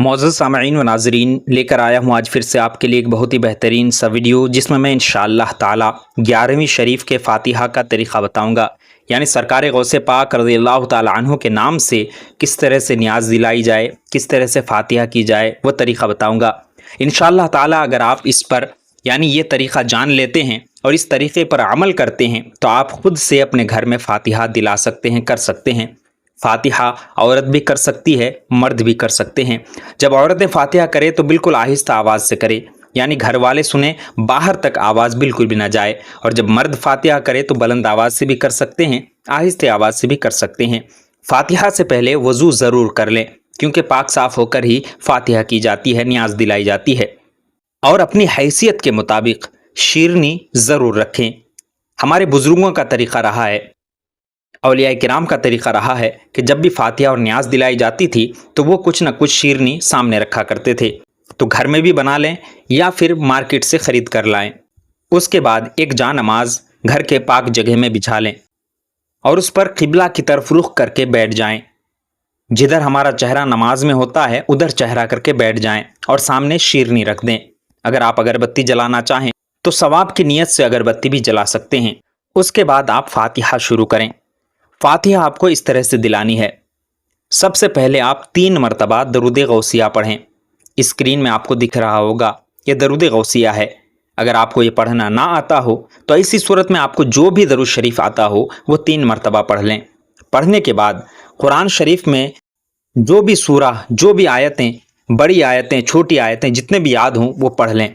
معزز سامعین و ناظرین، لے کر آیا ہوں آج پھر سے آپ کے لیے ایک بہت ہی بہترین سا ویڈیو، جس میں انشاءاللہ تعالی 11ویں شریف کے فاتحہ کا طریقہ بتاؤں گا۔ یعنی سرکار غوث پاک رضی اللہ تعالی عنہ کے نام سے کس طرح سے نیاز دلائی جائے، کس طرح سے فاتحہ کی جائے، وہ طریقہ بتاؤں گا انشاءاللہ تعالی۔ اگر آپ اس پر یعنی یہ طریقہ جان لیتے ہیں اور اس طریقے پر عمل کرتے ہیں تو آپ خود سے اپنے گھر میں فاتحہ دلا سکتے ہیں، کر سکتے ہیں۔ فاتحہ عورت بھی کر سکتی ہے، مرد بھی کر سکتے ہیں۔ جب عورتیں فاتحہ کرے تو بالکل آہستہ آواز سے کرے، یعنی گھر والے سنیں، باہر تک آواز بالکل بھی نہ جائے۔ اور جب مرد فاتحہ کرے تو بلند آواز سے بھی کر سکتے ہیں، آہستہ آواز سے بھی کر سکتے ہیں۔ فاتحہ سے پہلے وضو ضرور کر لیں، کیونکہ پاک صاف ہو کر ہی فاتحہ کی جاتی ہے، نیاز دلائی جاتی ہے۔ اور اپنی حیثیت کے مطابق شیرنی ضرور رکھیں۔ ہمارے بزرگوں کا طریقہ رہا ہے، اولیاء کرام کا طریقہ رہا ہے کہ جب بھی فاتحہ اور نیاز دلائی جاتی تھی تو وہ کچھ نہ کچھ شیرنی سامنے رکھا کرتے تھے، تو گھر میں بھی بنا لیں یا پھر مارکیٹ سے خرید کر لائیں۔ اس کے بعد ایک جا نماز گھر کے پاک جگہ میں بچھا لیں اور اس پر قبلہ کی طرف رخ کر کے بیٹھ جائیں۔ جدھر ہمارا چہرہ نماز میں ہوتا ہے ادھر چہرہ کر کے بیٹھ جائیں اور سامنے شیرنی رکھ دیں۔ اگر آپ اگربتی جلانا چاہیں تو ثواب کی نیت سے اگربتی بھی جلا سکتے ہیں۔ اس کے بعد آپ فاتحہ شروع کریں۔ فاتحہ آپ کو اس طرح سے دلانی ہے۔ سب سے پہلے آپ 3 مرتبہ درود غوثیہ پڑھیں۔ اسکرین میں آپ کو دکھ رہا ہوگا، یہ درود غوثیہ ہے۔ اگر آپ کو یہ پڑھنا نہ آتا ہو تو ایسی صورت میں آپ کو جو بھی درود شریف آتا ہو وہ 3 مرتبہ پڑھ لیں۔ پڑھنے کے بعد قرآن شریف میں جو بھی سورہ، جو بھی آیتیں، بڑی آیتیں، چھوٹی آیتیں، جتنے بھی یاد ہوں وہ پڑھ لیں۔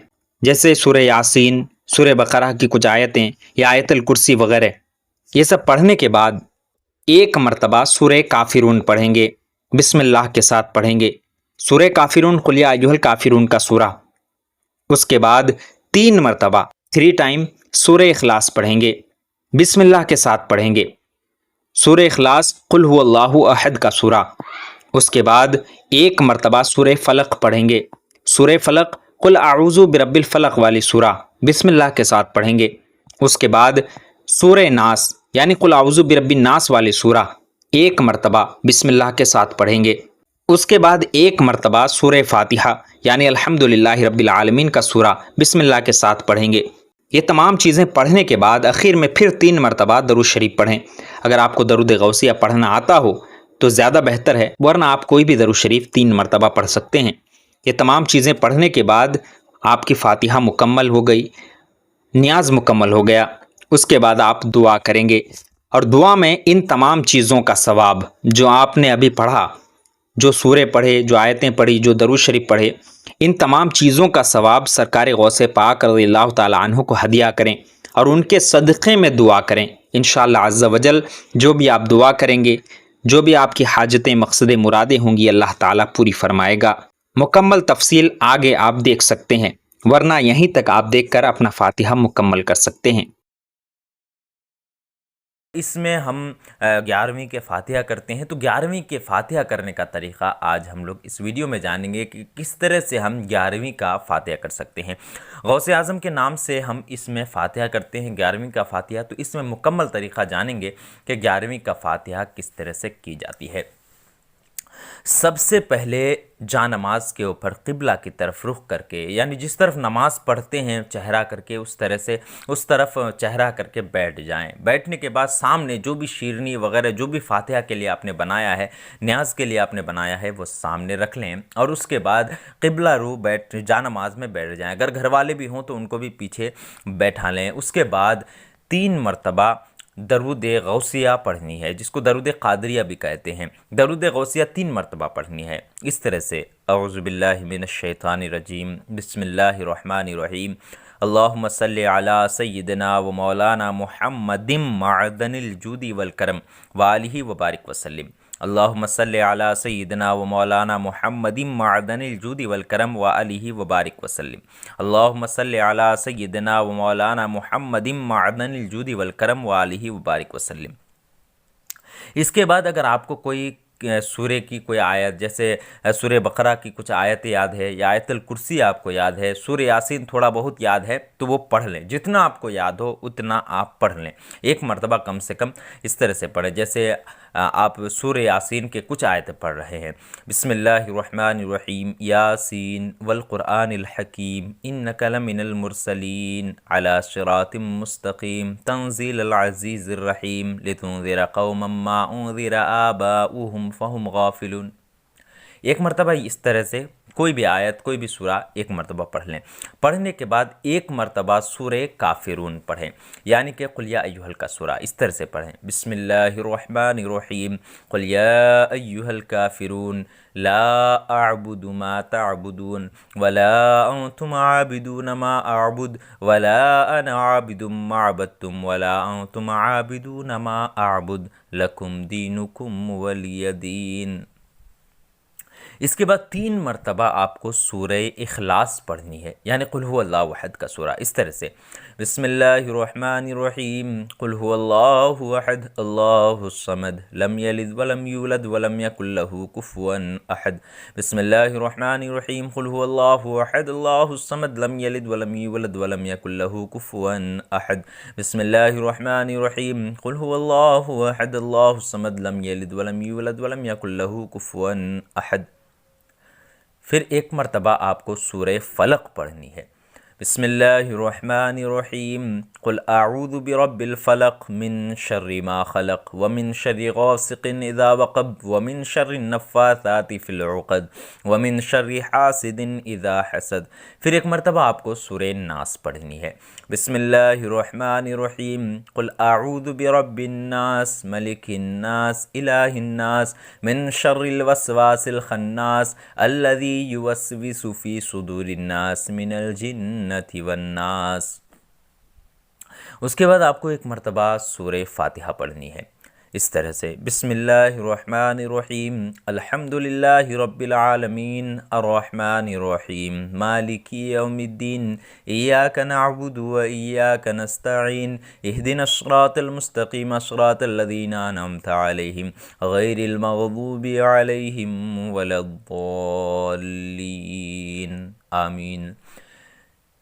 جیسے سورہ یاسین، سورہ بقرہ کی کچھ آیتیں یا آیت الکرسی وغیرہ۔ یہ سب پڑھنے کے بعد 1 مرتبہ سورہ کافرون پڑھیں گے، بسم اللہ کے ساتھ پڑھیں گے۔ سورہ کافرون قل یا ایھا الکافرون کا سورہ۔ اس کے بعد 3 مرتبہ 3 ٹائم سورہ اخلاص پڑھیں گے، بسم اللہ کے ساتھ پڑھیں گے۔ سورہ اخلاص قل هو اللہ احد کا سورہ۔ اس کے بعد 1 مرتبہ سورہ فلق پڑھیں گے، سورہ فلق قل اعوذ برب الفلق والی سورہ، بسم اللہ کے ساتھ پڑھیں گے۔ اس کے بعد سورہ ناس یعنی قل اعوذ برب الناس والی سورہ 1 مرتبہ بسم اللہ کے ساتھ پڑھیں گے۔ اس کے بعد 1 مرتبہ سورہ فاتحہ یعنی الحمدللہ رب العالمین کا سورہ بسم اللہ کے ساتھ پڑھیں گے۔ یہ تمام چیزیں پڑھنے کے بعد آخر میں پھر 3 مرتبہ درود شریف پڑھیں۔ اگر آپ کو درود غوثیہ پڑھنا آتا ہو تو زیادہ بہتر ہے، ورنہ آپ کوئی بھی درود شریف 3 مرتبہ پڑھ سکتے ہیں۔ یہ تمام چیزیں پڑھنے کے بعد آپ کی فاتحہ مکمل ہو گئی، نیاز مکمل ہو گیا۔ اس کے بعد آپ دعا کریں گے، اور دعا میں ان تمام چیزوں کا ثواب جو آپ نے ابھی پڑھا، جو سورے پڑھے، جو آیتیں پڑھی، جو درود شریف پڑھے، ان تمام چیزوں کا ثواب سرکار غوث پاک رضی اللہ تعالی عنہ کو ہدیہ کریں اور ان کے صدقے میں دعا کریں۔ انشاءاللہ عز و جل جو بھی آپ دعا کریں گے، جو بھی آپ کی حاجتیں، مقصد، مرادیں ہوں گی، اللہ تعالیٰ پوری فرمائے گا۔ مکمل تفصیل آگے آپ دیکھ سکتے ہیں، ورنہ یہیں تک آپ دیکھ کر اپنا فاتحہ مکمل کر سکتے ہیں۔ اس میں ہم 11ویں کے فاتحہ کرتے ہیں، تو 11ویں کے فاتحہ کرنے کا طریقہ آج ہم لوگ اس ویڈیو میں جانیں گے کہ کس طرح سے ہم 11ویں کا فاتحہ کر سکتے ہیں۔ غوث اعظم کے نام سے ہم اس میں فاتحہ کرتے ہیں 11ویں کا فاتحہ، تو اس میں مکمل طریقہ جانیں گے کہ 11ویں کا فاتحہ کس طرح سے کی جاتی ہے۔ سب سے پہلے جا نماز کے اوپر قبلہ کی طرف رخ کر کے، یعنی جس طرف نماز پڑھتے ہیں چہرہ کر کے، اس طرح سے اس طرف چہرہ کر کے بیٹھ جائیں۔ بیٹھنے کے بعد سامنے جو بھی شیرنی وغیرہ، جو بھی فاتحہ کے لیے آپ نے بنایا ہے، نیاز کے لیے آپ نے بنایا ہے، وہ سامنے رکھ لیں، اور اس کے بعد قبلہ رو جا نماز میں بیٹھ جائیں۔ اگر گھر والے بھی ہوں تو ان کو بھی پیچھے بیٹھا لیں۔ اس کے بعد 3 مرتبہ درود غوثیہ پڑھنی ہے، جس کو درود قادریہ بھی کہتے ہیں۔ درود غوثیہ 3 مرتبہ پڑھنی ہے، اس طرح سے اعوذ باللہ من الشیطان الرجیم، بسم اللہ الرحمن الرحیم، اللہم صلی علی سیدنا و مولانا محمد معدن الجود والکرم وآلہ وبارک وسلم، اللہم صلی علی سیدنا و مولانا محمد معدن الجود والکرم وآلہ وبارک وسلم، اللہم صلی علی سیدنا و مولانا محمد معدن الجود والکرم وآلہ وبارک وسلم۔ اس کے بعد اگر آپ کو کوئی سورے کی کوئی آیت، جیسے سورہ بقرہ کی کچھ آیتیں یاد ہے یا آیت الکرسی آپ کو یاد ہے، سورہ یاسین تھوڑا بہت یاد ہے تو وہ پڑھ لیں، جتنا آپ کو یاد ہو اتنا آپ پڑھ لیں، ایک مرتبہ کم سے کم اس طرح سے پڑھیں۔ جیسے آپ سورہ یاسین کے کچھ آیتیں پڑھ رہے ہیں، بسم اللہ الرحمن الرحیم، یاسین والقرآن الحکیم انک لمن المرسلین علی صراط مستقیم تنزیل العزیز الرحیم لتنذر قوما ما انذر آباؤہم فہم غافلون۔ ایک مرتبہ اس طرح سے کوئی بھی آیت، کوئی بھی سورہ ایک مرتبہ پڑھ لیں۔ پڑھنے کے بعد ایک مرتبہ سورہ کافرون پڑھیں، یعنی کہ قل یا ایھا کا سورہ اس طرح سے پڑھیں، بسم اللہ الرحمن الرحیم، قل یا ایھا الکافرون لا اعبد ما تعبدون ولا انتم عابدون ما اعبد ولا انا عابد ما عبدتم ولا انتم عابدون ما اعبد لکم دینکم ولی دین۔ اس کے بعد 3 مرتبہ آپ کو سورہ اخلاص پڑھنی ہے، یعنی قل هو اللہ احد کا سورہ اس طرح سے، بسم اللہ الرحمن الرحیم، قل هو اللہ احد اللہ الصمد لم یلد ولم یولد ولم یکن له کفوا احد، بسم اللہ الرحمن الرحیم، قل هو اللہ احد اللہ الصمد لم یلد ولم یولد ولم یکن له کفوا احد، بسم اللہ الرحمن الرحیم، قل هو اللہ احد اللہ الصمد لم یلد ولم یولد ولم یکن له کفوا احد۔ پھر ایک مرتبہ آپ کو سورہ فلق پڑھنی ہے، بسم اللہ الرحمن الرحیم، قل اعوذ برب الفلق من شر ما خلق ومن شر غاسق اذا وقب ومن شر النفاثات فی العقد ومن شر حاسد اذا حسد۔ پھر ایک مرتبہ آپ کو سورہ ناس پڑھنی ہے، بسم اللہ الرحمن الرحیم، قل اعوذ برب الناس ملک الناس الہ الناس من شر الوسواس الخناس الذی یوسوس فی صدور الناس من الجنۃ والناس۔ اس کے بعد آپ کو ایک مرتبہ سورہ فاتحہ پڑھنی ہے اس طرح سے، بسم اللہ الرحمن الرحیم، الحمد للہ رب العالمین الرحمن الرحیم مالک یوم الدین ایاک نعبد و ایاک نستعین اہدنا الصراط المستقیم صراط الذین انعمت علیہم غیر المغضوب علیہم ولا الضالین، آمین۔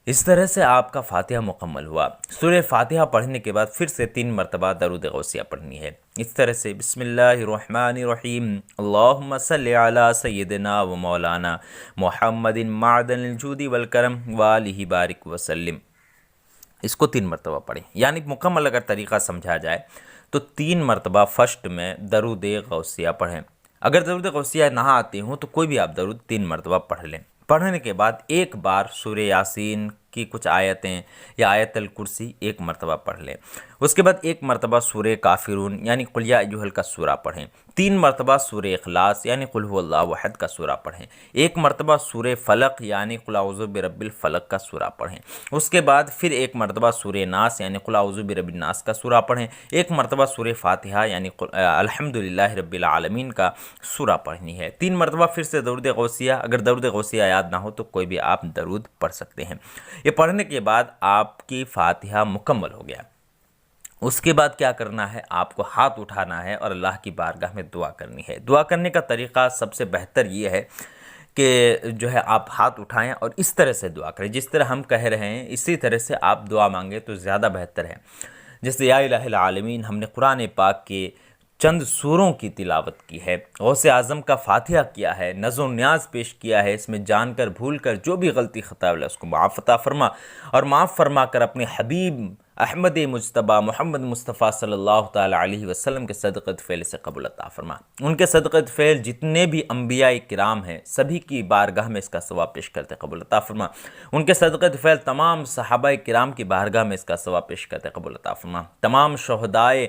اس طرح سے آپ کا فاتحہ مکمل ہوا۔ سورہ فاتحہ پڑھنے کے بعد پھر سے 3 مرتبہ درود غوثیہ پڑھنی ہے اس طرح سے، بسم اللہ الرحمن الرحیم، اللہم صلی علی سیدنا و مولانا محمد معدن الجود والکرم وآلہ بارک وسلم۔ اس کو 3 مرتبہ پڑھیں، یعنی مکمل اگر طریقہ سمجھا جائے تو 3 مرتبہ فرسٹ میں درود غوثیہ پڑھیں۔ اگر درود غوثیہ نہ آتے ہوں تو کوئی بھی آپ درود 3 مرتبہ پڑھ لیں۔ پڑھنے کے بعد ایک بار سورہ یاسین کی کچھ آیتیں یا آیت الکرسی ایک مرتبہ پڑھ لیں۔ اس کے بعد ایک مرتبہ سورہ کافرون یعنی قل یا ایھا کا سورہ پڑھیں۔ 3 مرتبہ سورہ اخلاص یعنی قل هو اللہ احد کا سورہ پڑھیں۔ ایک مرتبہ سورہ فلق یعنی قل اعوذ برب الفلق کا سورہ پڑھیں۔ اس کے بعد پھر ایک مرتبہ سورہ ناس یعنی قل اعوذ برب الناس کا سورہ پڑھیں۔ ایک مرتبہ سورہ فاتحہ یعنی الحمدللہ رب العالمین کا سورہ پڑھنی ہے۔ 3 مرتبہ پھر سے درود غوثیہ، اگر درود غوثیہ یاد نہ ہو تو کوئی بھی آپ درود پڑھ سکتے ہیں۔ یہ پڑھنے کے بعد آپ کی فاتحہ مکمل ہو گیا۔ اس کے بعد کیا کرنا ہے، آپ کو ہاتھ اٹھانا ہے اور اللہ کی بارگاہ میں دعا کرنی ہے۔ دعا کرنے کا طریقہ سب سے بہتر یہ ہے کہ جو ہے آپ ہاتھ اٹھائیں اور اس طرح سے دعا کریں، جس طرح ہم کہہ رہے ہیں اسی طرح سے آپ دعا مانگیں تو زیادہ بہتر ہے۔ جیسے یا الہ العالمین ہم نے قرآن پاک کے چند سوروں کی تلاوت کی ہے، غوث اعظم کا فاتحہ کیا ہے، نظر و نیاز پیش کیا ہے، اس میں جان کر بھول کر جو بھی غلطی خطا ہے اس کو معاف عطا فرما، اور معاف فرما کر اپنے حبیب احمد مجتبیٰ محمد مصطفیٰ صلی اللہ تعالی علیہ وسلم کے صدقۃ فعل سے قبول عطا فرما۔ ان کے صدقۃ فعل جتنے بھی انبیاء کرام ہیں سبھی کی بارگاہ میں اس کا ثواب پیش کرتے قبول عطا فرما۔ ان کے صدقۃ فعل تمام صحابہ کرام کی بارگاہ میں اس کا ثواب پیش کرتے قبول عطا فرما۔ تمام شہدائے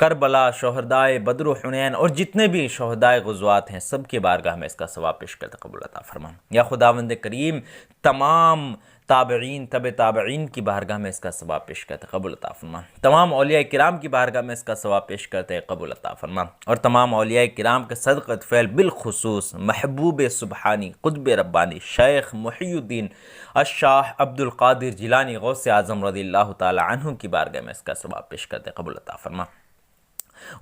کربلا، شہدائے بدر و حنین اور جتنے بھی شہدائے غزوات ہیں سب کے بارگاہ میں اس کا ثواب پیش کرتے قبول عطا فرما۔ یا خداوند کریم تمام تابعین تابعین کی بارگاہ میں اس کا ثواب پیش کرتے قبول عطا فرما۔ تمام اولیاء کرام کی بارگاہ میں اس کا ثواب پیش کرتے قبول عطا فرما، اور تمام اولیاء کرام کے صدقۃ فعل بالخصوص محبوب سبحانی قطب ربانی شیخ محی الدین الشاہ عبد القادر جیلانی غوث اعظم رضی اللہ تعالی عنہ کی بارگاہ میں اس کا ثواب پیش کرتے قبول عطا فرما۔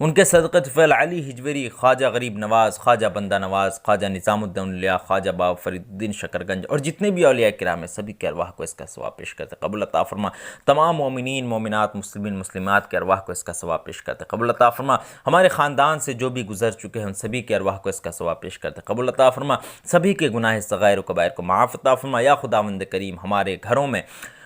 ان کے صدقۃ فعل علی ہجویری، خواجہ غریب نواز، خواجہ بندہ نواز، خواجہ نظام الدین اولیاء، خواجہ بابا فرید الدین شکرگنج اور جتنے بھی اولیاء کرام ہیں سبھی کے ارواح کو اس کا ثواب پیش کرتے قبول عطا فرما۔ تمام مومنین مومنات مسلمین مسلمات کے ارواح کو اس کا ثواب پیش کرتے قبول عطا فرما۔ ہمارے خاندان سے جو بھی گزر چکے ہیں ان سبھی کے ارواح کو اس کا ثواب پیش کرتے قبول عطا فرما۔ سبھی کے گناہ صغائر و کبائر کو معاف عطا فرما۔ یا خداوند کریم ہمارے گھروں میں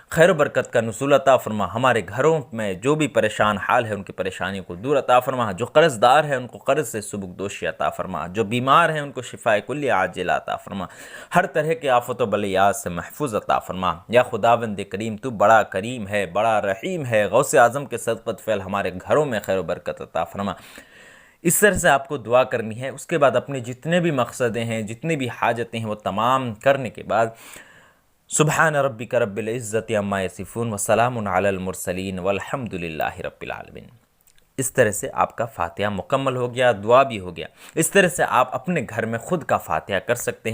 خیر و برکت کا نزول عطا فرما۔ ہمارے گھروں میں جو بھی پریشان حال ہے ان کی پریشانیوں کو دور عطا فرما۔ جو قرض دار ہے ان کو قرض سے سبکدوشی عطا فرما۔ جو بیمار ہیں ان کو شفاء کلی عاجل عطا فرما۔ ہر طرح کے آفت و بلیات سے محفوظ عطا فرما۔ یا خداوند کریم تو بڑا کریم ہے، بڑا رحیم ہے، غوث اعظم کے صدقۃ فعل ہمارے گھروں میں خیر و برکت عطا فرما۔ اس طرح سے آپ کو دعا کرنی ہے۔ اس کے بعد اپنے جتنے بھی مقصدیں ہیں، جتنی بھی حاجتیں ہیں وہ تمام کرنے کے بعد سبحان ربک رب العزت عما یصفون وسلام علی المرسلین والحمد للہ رب العالمین۔ اس طرح سے آپ کا فاتحہ مکمل ہو گیا، دعا بھی ہو گیا۔ اس طرح سے آپ اپنے گھر میں خود کا فاتحہ کر سکتے ہیں۔